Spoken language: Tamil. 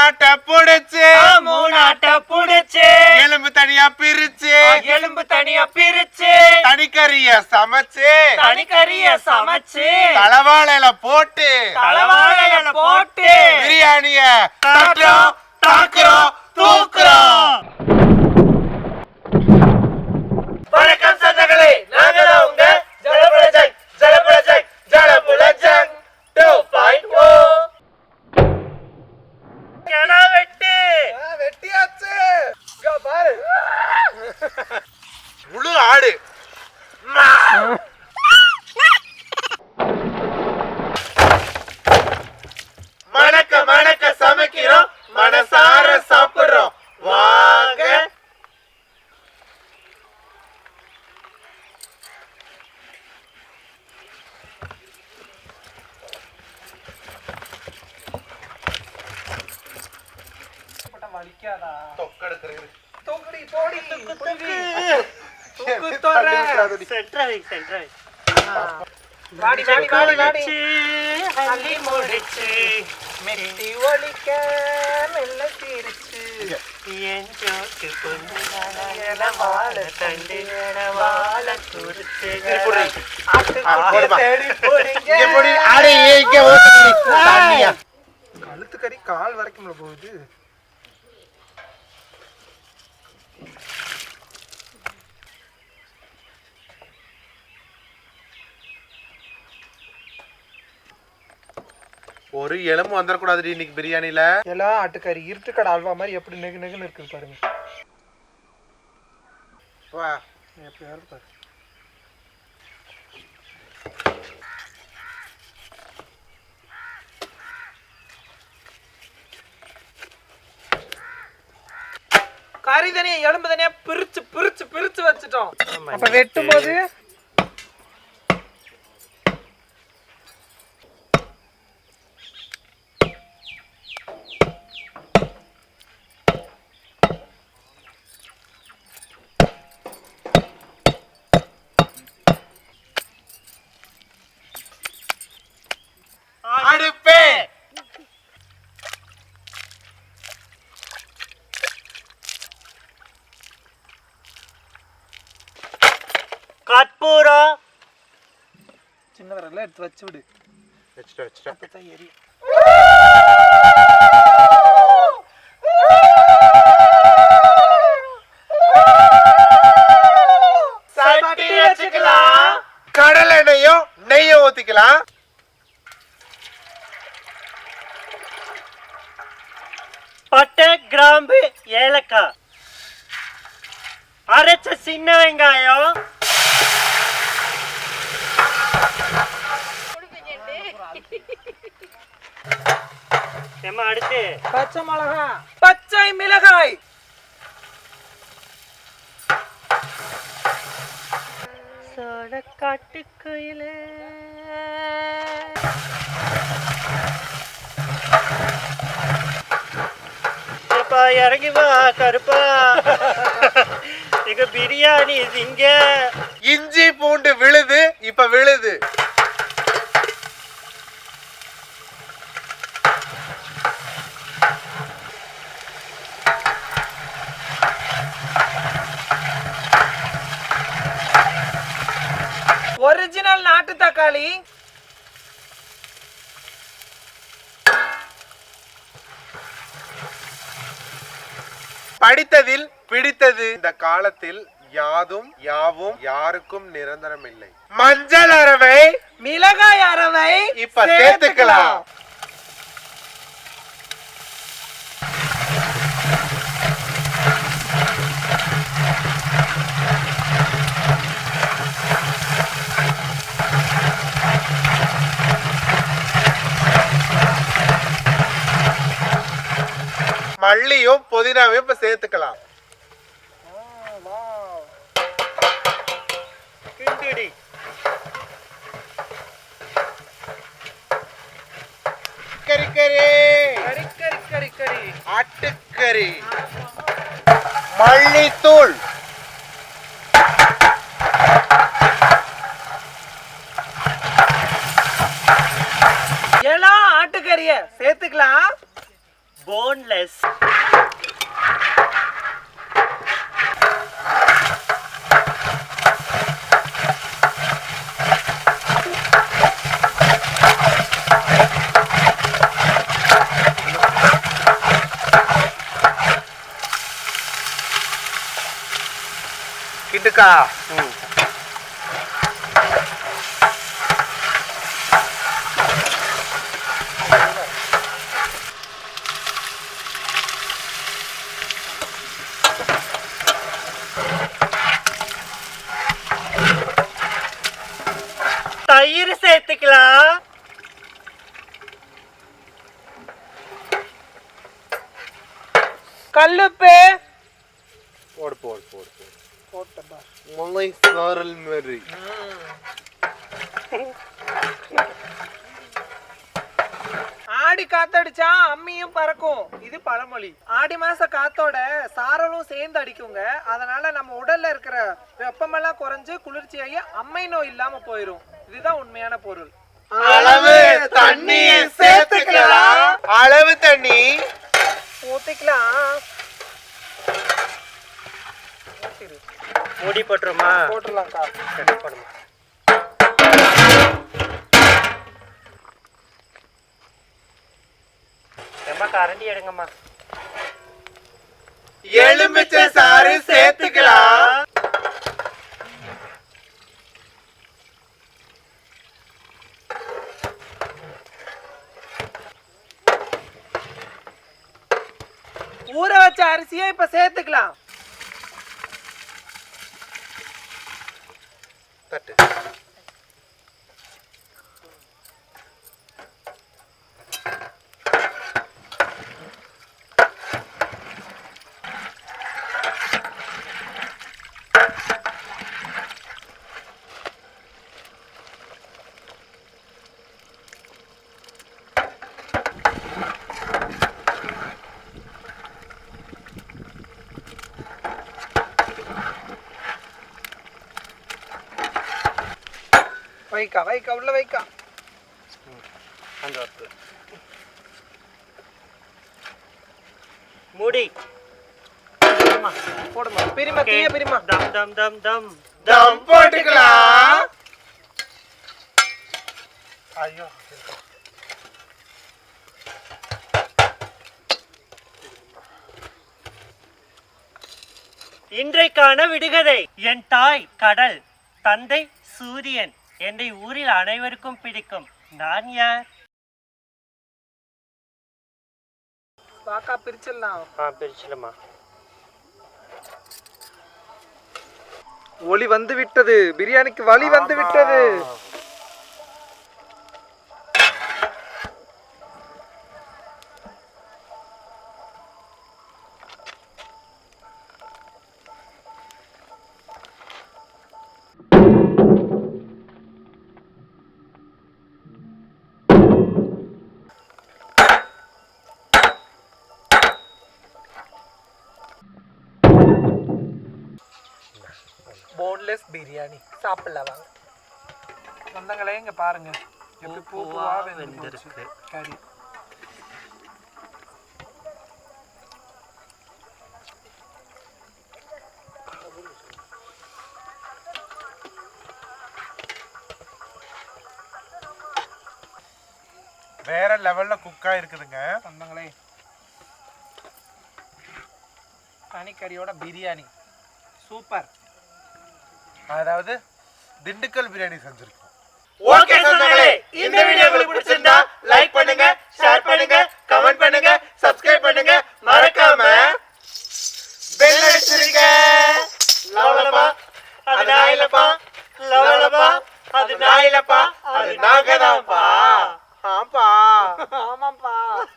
ஆட்டை புடிச்சு மூணாட்டை புடிச்சு எலும்பு தனியா பிரிச்சு தனிக்கறிய சமைச்சு தலவாழையில போட்டு பிரியாணிய தட்டுறோம் தாக்குறோம் தூக்குறோம். வணக்கம் சொந்தங்களே, நாங்கள் உங்க ஜலபுலஜங் 2.0 வெட்டியாச்சு. பாரு முழு ஆடு. மணக்க மணக்க சமைக்கிறோம், மனசார சாப்பிடுறோம். வாங்க. வலிக்காதா? தொக்கெடுக்கிறது. தூக்குடி போடி. வாடி வாடி வாடி வாடி. அள்ளி முடிச்சு மெட்டி ஒலிக்க மெல்ல சிரிச்சு என் ஜோக்கு கொஞ்ச வாழ தண்டு வாழ துருத்து கழுத்து கறி கால் வரைக்கும் போகுது. ஒரு எலும்பு வந்துடக்கூடாது இன்னைக்கு பிரியாணில. எல்லாம் ஆட்டுக்கறி இருட்டுக்கடை அல்வா மாதிரி எப்படி நெகு நெகுன்னு இருக்குது பாருங்க. வா எப்பயாவது பாரு. கறி தனியா எலும்பு தனியா பிரிச்சு பிரிச்சு பிரிச்சு வச்சுட்டோம். அப்ப வெட்டும் போது அடுப்பே கற்பூரம் சின்ன விரல்ல எடுத்து வச்சு விடு. வச்சுட்டேன். எரியும். சட்டி வச்சுக்கலாம். கடலை எண்ணெயும் நெய்யும் ஊத்திக்கலாம். பட்டை கிராம்பு ஏலக்காய் அரைச்ச சின்ன வெங்காயம் அடுத்து பச்சை மிளகாய் பச்சை மிளகாய் சோழ காட்டுக்குயிலே இறங்கி வா கருப்பா. எங்க பிரியாணி இங்க இஞ்சி பூண்டு விழுது. இப்ப விழுது. ஒரிஜினல் நாட்டு தக்காளி. படித்ததில் பிடித்தது. இந்த காலத்தில் யாதும் யாவும் யாருக்கும் நிரந்தரம் இல்லை. மஞ்சள் அரவை மிளகாய் அரவை இப்ப சேர்த்துக்கலாம். மல்லியும் புதினாவையும் இப்ப சேர்த்துக்கலாம். ஆட்டுக்கறி மல்லித்தூள் எல்லாம் ஆட்டுக்கறிய சேர்த்துக்கலாம். போன்லெஸ். கிட்டுக்கா தயிர் சேர்த்துக்கலாம். கல்லுப்பு போடு போடு போடு போடு போட்டப்பா. மலை சாரல் மாதிரி ஆடி காத்தடிச்சா அம்மியும் பறக்கும், இது பழமொழி. ஆடி மாச காத்தோட சாரலும் சேர்ந்து அடிக்குங்க. அதனால நம்ம உடல்ல இருக்கிற வெப்பமெல்லாம் குறைஞ்சு குளிர்ச்சியாகி அம்மை நோய் இல்லாம போயிரும். இதுதான் உண்மையான பொருள். அளவு தண்ணி சேர்த்துக்கலாம். அளவு தண்ணி ஊத்திக்கலாம். மூடி போட்டுருமா? போட்டுடலாம்க்கா. சரி போடுமா. அம்மா கரண்டி எடுங்கம்மா. எலுமிச்சை சாறு சேர்த்துக்கலாம். ஊற வச்ச அரிசியை இப்ப சேர்த்துக்கலாம். தட்டு வைக்கா வைக்கா உள்ள வைக்கா. அந்த இடத்துல மூடி போடுமா. பிரிமா தீய பிரிமா. தம் தம் தம் தம் தம் போட்டுக்கலாம். ஐயோ இன்றைக்கான விடுகதை. என் தாய் கடல், தந்தை சூரியன், என்னை ஊரில் அனைவருக்கும் பிடிக்கும். நான் யார்? பாக்கா பிரிச்சிடலாம். பிரிச்சலமா. ஒளி வந்து விட்டது. பிரியாணிக்கு வலி வந்து விட்டது. போன்லெஸ் பிரியாணி சாப்பிடலாம் வாங்க. சொந்தங்களே இங்க பாருங்க எப்படி பூவா வெந்திருக்கு கறி. வேற லெவல்ல குக்கா இருக்குதுங்க சொந்தங்களே. கனிக்கறியோட பிரியாணி சூப்பர். அதாவது திண்டுக்கல் பிரியாணி செஞ்சிருக்கோம். ஓகே சொந்தங்களே, இந்த வீடியோ உங்களுக்கு பிடிச்சிருந்தா லைக் பண்ணுங்க, ஷேர் பண்ணுங்க, கமெண்ட் பண்ணுங்க, சப்ஸ்கிரைப் பண்ணுங்க. மறக்காம பெல் அடிச்சிருங்க. லவலப்பா அது நாயிலப்பா, லவலப்பா அது நாயிலப்பா, அது நாங்கதான்ப்பா. ஆம்பா ஆமா.